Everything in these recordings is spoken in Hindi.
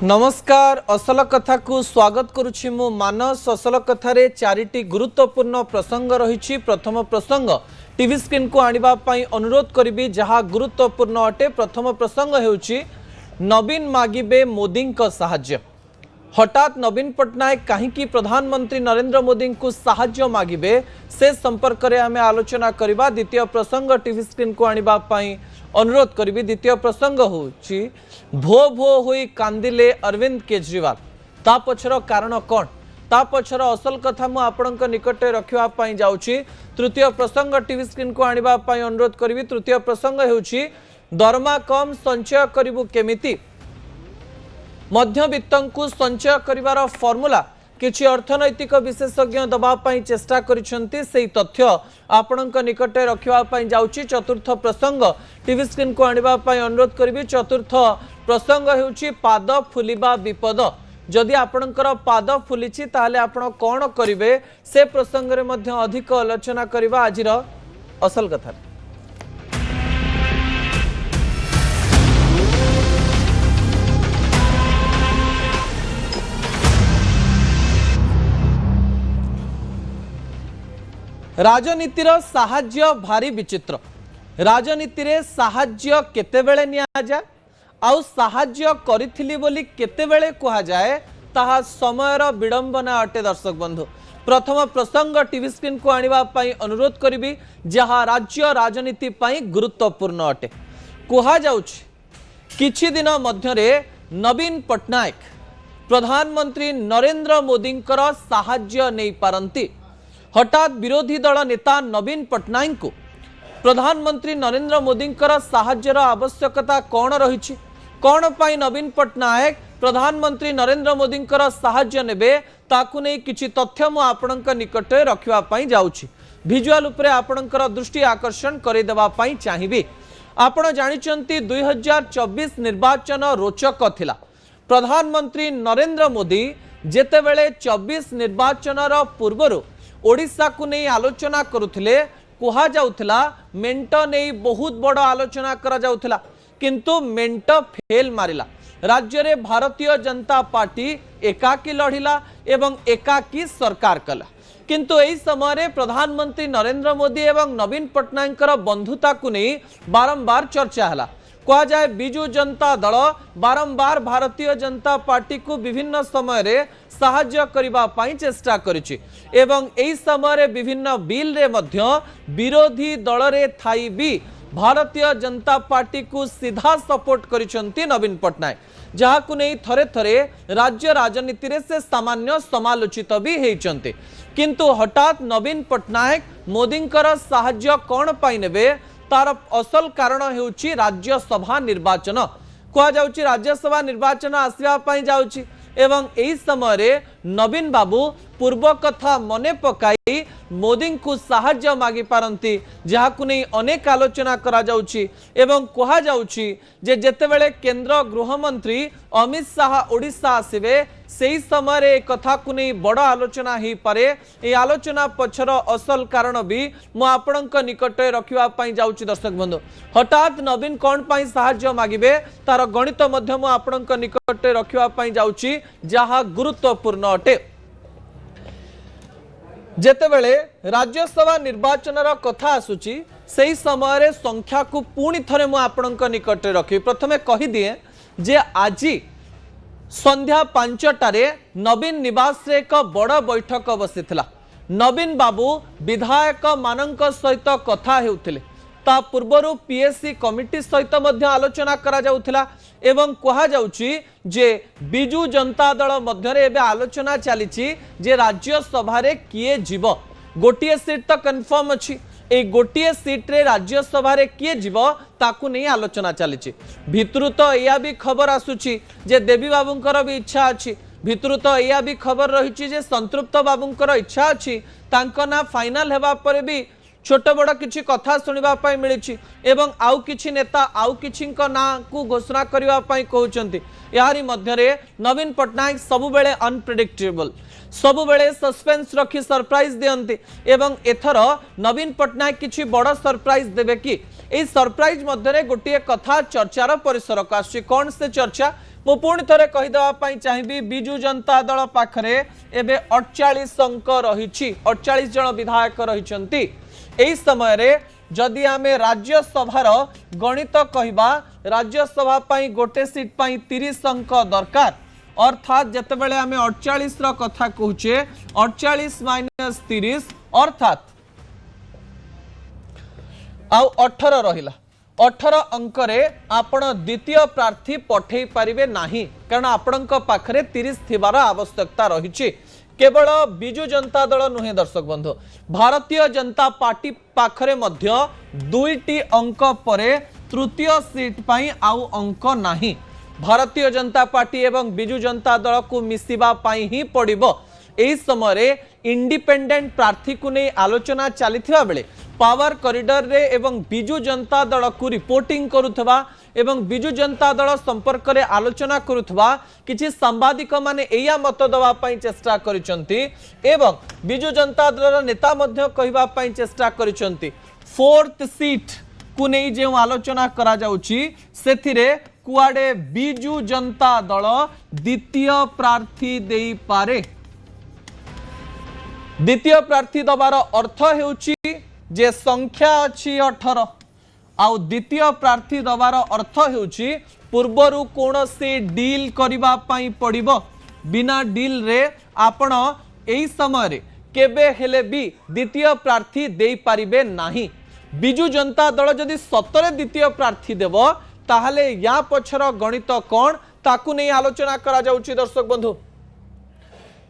नमस्कार असल कथा को स्वागत करुछि मु मानस असल कथारे चारिटी गुरुत्वपूर्ण प्रसंग रही। प्रथम प्रसंग टीवी स्क्रीन को आनिबा पई अनुरोध करिबी जहा गुरुत्वपूर्ण अटे। प्रथम प्रसंग हेउछि नवीन मागिबे मोदी को सहाय्य। हठात नवीन पट्टनायक कहीं प्रधानमंत्री नरेंद्र मोदी को सहाय्य मागिबे से संपर्क में आम आलोचना करबा। द्वितीय प्रसंग टीवी स्क्रीन को आनिबा पई अनुरोध करी। द्वितीय प्रसंग होची भो भो होई कांदिले अरविंद केजरीवाल। ता पछर कारण कौन, ता पछर असल कथा मु आपणक निकट रखिबा पई जाउची। तृतीय प्रसंग टीवी स्क्रीन को आनिबा पई अनुरोध करी। तृतीय प्रसंग हेउची दरमा कम संचय करिबु केमिति। मध्यवित्तंकु संचय करिवार फॉर्मूला किछि अर्थनैतिक विशेषज्ञ दबा पई चेष्टा करिसेंती। सेही तथ्य आपणक निकट रखिबा पई जाउची। चतुर्थ प्रसंग टीवी स्क्रीन को आनिबा पई अनुरोध करिबी। चतुर्थ प्रसंग हेउची पाद फुलिबा विपद। जदि आपणकर पाद फुलिछि ताले आपण कोन करिवे से प्रसंग रे मध्य अधिक आलोचना करिबा आजिर असल कथा। राजनीतिर साहाय्य भारी विचित्र। राजनीति रे साहाय्य केतेबेले निया जाय आउ साहाय्य करिथिली बोली केतेबेले कहा जाए ताहा समयर विडंबना अटे। दर्शक बंधु प्रथम प्रसंग टीवी स्क्रीन को आनिबा पई अनुरोध करिबी जहा राज्य राजनीति पई गुरुत्वपूर्ण अटे। कहा जाउछि किछि दिन मध्यरे नवीन पट्टनायक प्रधानमंत्री नरेंद्र मोदींकर साहाय्य नहीं पारंती। हठात विरोधी दल नेता नवीन पट्टनायक को प्रधानमंत्री नरेंद्र मोदींकर साहाय्यर आवश्यकता कौन रही, कौन पाई नवीन पट्टनायक प्रधानमंत्री नरेंद्र मोदींकर साहाय्य नेबे ताकु नै किछि तथ्य मु आपणक निकट रखिबा पई जाउछि। विजुअल उपरे आपणकर दृष्टि आकर्षण करि देबा पई चाहिबी। आपण जानिचंती 2024 निर्वाचन रोचक थिला। प्रधानमंत्री नरेंद्र मोदी जेतेबेले 24 निर्वाचनर पूर्वरु ओडिशा को नहीं आलोचना करुथिले कहा जाउथिला मेंट नहीं बहुत बड़ आलोचना करा जाउथिला, किंतु मेंट फेल मारिला। राज्य रे भारतीय जनता पार्टी एकाकी लढ़िला एवं एकाकी सरकार कला। किंतु एही समय रे प्रधानमंत्री नरेंद्र मोदी एवं नवीन पट्टनायकर बंधुता को नहीं बारंबार चर्चा हला। कहा जाए बिजू जनता दल बारंबार भारतीय जनता पार्टी को विभिन्न समय रे साहाय्य करिबा पई चेष्टा करिछि एवं एही समय रे विभिन्न बिल रे मध्य विरोधी दल रे थाई भी भारतीय जनता पार्टी को सीधा सपोर्ट करिसंती नवीन पट्टनायक, जहा को नहीं थरे थरे राज्य राजनीति रे से सामान्य समालोचित भी हेइचंती। किंतु हठात नवीन पट्टनायक मोदींकर साहाय्य कौन पाई नेबे तार असल कारण हेउची राज्यसभा निर्वाचन। कहा जाउची राज्यसभा निर्वाचन आसिबा पई जाउची एवं एही समय रे नवीन बाबू पूर्व कथा मने पकाई मोदी को साहाय्य मागी पारंती, जहा को नहीं अनेक आलोचना करा जाउची एवं कहा जाउची जे जेतेबेले केंद्र गृह मंत्री अमित शाह ओडिशा आसिबे सेही समय रे कथा को नहीं बड़ आलोचना ही पारे। ए आलोचना पछर असल कारण भी मु आपणक निकट रखिबा पई जाउची। दर्शक बंधु हठात नवीन कौन पाई साहाय्य मागिबे तार गणित मध्य मु आपणक निकट रखिबा पई जाउची, जहा गुरुत्वपूर्ण अटे। जेतेबेले राज्यसभा निर्वाचन कथा आसुची सेही समय रे संख्या को पुणी थरे मु आपणक निकट रखी। प्रथमे कहि दिए जे आजी संध्या 5टारे नवीन निवास रे एक बड़ बैठक बसिथिला। नवीन बाबू विधायक मानक सहित कथा हेउथिले। ता पूर्वरु पीएससी कमिटी सहित मध्य आलोचना करा जाउथिला एवं कहा जाउची जे बिजू जनता दल मध्य रे एबे आलोचना चलीची जे राज्यसभा रे किए जीव। गोटिए सीट तो कन्फर्म अछि, ए गोटिए सीट रे राज्यसभा रे किए जीव ताकू नहीं आलोचना चलीची। भितरु तो या भी खबर आसुची जे देवी बाबूंकर भी इच्छा अछि। भितरु तो या भी खबर रही जे संतृप्त बाबूंकर इच्छा अछि तांको ना फाइनल हेबा पर भी छोट बड़ किछि कथा सुनिबा पाई मिलिछि एवं आउ किछि नेता आउ किछिंक ना को घोषणा करिबा पाई कहउचंती। यारी मध्य रे नवीन पट्टनायक सबु बेले अनप्रेडिक्टेबल, सबु बेले सस्पेंस रखी सरप्राइज दियंती एवं एथर नवीन पट्टनायक किछि बड़ सरप्राइज देबे कि ए सरप्राइज मध्य गोटे कथा चर्चार परिसर को आसुची कौन से चर्चा मु पुणी थे कहीदेवाई चाहिए विजु जनता दल पाखरे एबे 48 अंक रही 48 जन विधायक रही समय जदि आमे राज्यसभार गणित कहवा राज्यसभा गोटे सीट 30 अंक दरकार अर्थात जितेबाला आमे 48 कथा कहूचे 48 माइनस 30 अर्थात आउ 18 रहिला 18 अंकरे आपण द्वितीय प्रार्थी पठे पारिबे नाही कारण आपणक पाखरे 30 थिबार आवश्यकता रही केवल बिजु जनता दल नुहे दर्शक बंधु भारतीय जनता पार्टी पाखरे मध्य 2टी अंक परे तृतीय सीट पाई आउ अंक नाही भारतीय जनता पार्टी एवं बिजु जनता दल को मिसिबा पाई ही पड़िबो एही समय इंडिपेंडेंट प्रार्थी को नहीं आलोचना चलीथिबा बेले पावर कॉरिडोर रे एवं बिजु जनता दल को रिपोर्टिंग करुथबा एवं बिजु जनता दल संपर्क रे आलोचना करुथबा किछि सांबादिक माने एया मत दवा पई चेष्टा करिसंती एवं बिजु जनता दल नेता मध्य कहबा पई चेष्टा करिसंती फोर्थ सीट को नहीं जे आलोचना करा जाउची सेथिरे कुआडे बिजु जनता दल द्वितीय प्रार्थी देई पारे द्वितीय प्रार्थी दबार अर्थ हेउची जे संख्या अच्छी 18 आउ द्वितीय प्रार्थी दबार अर्थ हेउची पूर्वरु कोनोसी डील करिबा पई पड़िबो बिना डील रे आपण एही समय रे केबे हेले भी द्वितीय प्रार्थी देई पारिबे नाही बिजु जनता दल जदि सतरे द्वितीय प्रार्थी देबो ताहले या पछर गणित कोन ताकू नै आलोचना करा जाउची दर्शक बंधु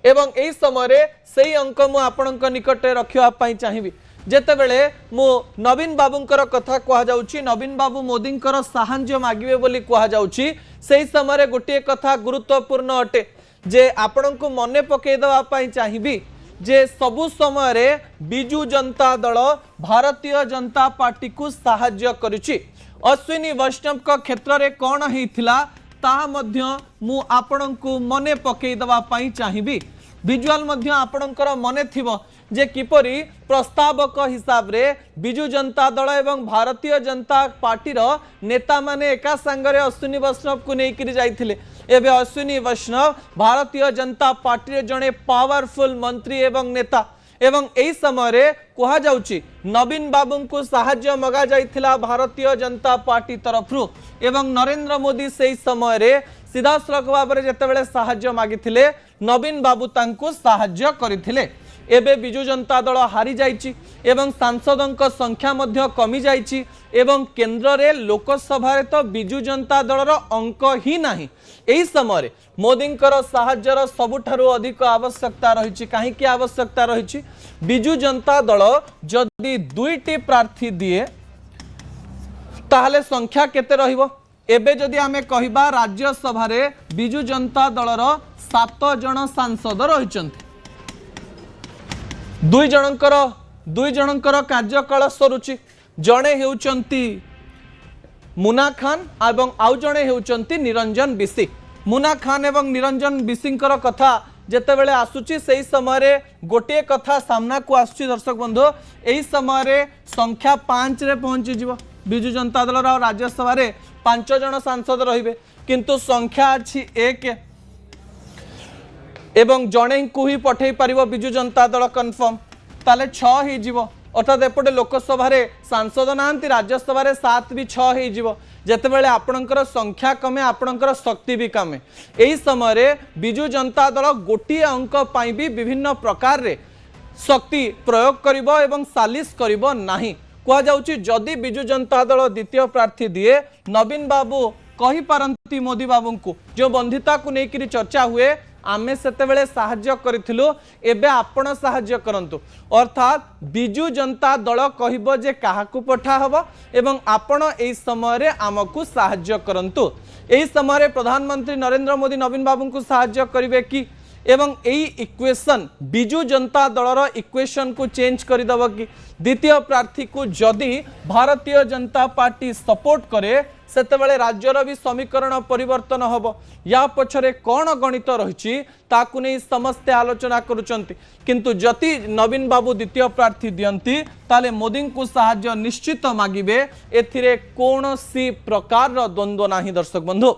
एवं एही समय रे सेही अंक मु आपणक निकटे रखिबा पई चाहिबी जेतेबेले मु नवीन बाबूंकर कथा कहा जाउची नवीन बाबू मोदींकर साहाय्य मागिबे बोली कहा जाउची सेही समय गोटे कथा गुरुत्वपूर्ण अटे जे आपणको मने पकई देबा पई चाहिबी जे सबु समय रे बिजु जनता दल भारतीय जनता पार्टी को साहाय्य करिछि अश्विनी वैष्णव का क्षेत्र रे कोन हेइथिला ताहा मध्य मु आपणको मने पकई देबा पई चाहिबी विजुअल मध्य आपणकर मने थिबो जे किपरि प्रस्तावक हिसाब रे बिजु जनता दल एवं भारतीय जनता पार्टी रो नेता माने एका संगरे अश्विनी वैष्णव को नेकिरि जाइथिले एबे अश्विनी वैष्णव भारतीय जनता पार्टी रे जणे पावरफुल मंत्री एवं नेता एवं एही समय रे कहा जाउची नवीन बाबू को साहाय्य मगा जाइथिला भारतीय जनता पार्टी तरफरु एवं नरेंद्र मोदी सेही समय रे सीधा सड़क भाव में जितेबाला साहाय्य मागिथिले नवीन बाबू तांको साहाय्य करथिले एबे बिजु जनता दल हारी जाइछि एवं सांसदों संख्या मध्य कमी जाइछि एवं केंद्र रे लोकसभा रे तो बिजु जनता दलर अंक ही नाही एही समय मोदींकर साहाय्यर सबुठारु अधिक आवश्यकता रही कहीं की आवश्यकता रही बिजु जनता दल जदि 2टी प्रार्थी दिए ताहले संख्या केते रहिबो एबे जदि आमे कहिबा राज्यसभा रे बिजु जनता दलर 7 जन सांसद रहिचंती 2 जनकर कार्यकाल सरुचि जणे हेउचंती मुना खान एवं आउ जणे हेउचंती निरंजन बिसी मुना खान एवं निरंजन बिसींकर कथा जेतेबेले आसुची सेही समय रे गोटे कथा सामना को आसुची दर्शक बंधु एही समय रे संख्या 5 रे पहुंची जिवो बिजु जनता दल राज्यसभा रे 5 जन सांसद रहिबे किंतु संख्या अछि 1 एवं जणे को ही पठेई पारिबो बिजु जनता दल कन्फर्म ताले 6 ही जिवो अर्थात एपटे लोकसभा रे सांसद नांती राज्यसभा रे 7 भी 6 ही जिवो जेतेबेले आपणकर संख्या कमे आपणकर शक्ति भी कमे एही समय रे बिजु जनता दल गोटी अंक पाई भी विभिन्न प्रकार रे शक्ति प्रयोग करिबो एवं सालिश करिबो नाही कहा जाउची जदि बिजु जनता दल द्वितीय प्रार्थी दिए नवीन बाबू कही पारंती मोदी बाबू को जो बंधिता को लेकर चर्चा हुए आमे सेतेबेले साहाय्य करिथिलु एबे आपण साहाय्य करंतु अर्थात बिजु जनता दल कहिबो जे काहाकू पठा हबो एवं आपण एई समय रे आमकू साहाय्य करंतु एई समय रे प्रधानमंत्री नरेंद्र मोदी नवीन बाबू को साहाय्य करिवे कि एवं एई इक्वेशन बिजु जनता दलर इक्वेशन को चेंज कर दब कि द्वितीय प्रार्थी को जदि भारतीय जनता पार्टी सपोर्ट करे सेतेबेले राज्यर भी समीकरण परिवर्तन हब या पछरे कौन गणित रही ताकू नहीं समस्ते आलोचना करुचंती किंतु जति नवीन बाबू द्वितीय प्रार्थी दियंती ताले मोदी को साहाय्य निश्चित मागिबे एथिरे कौनसी प्रकार द्वंद्व नाही दर्शक बंधु।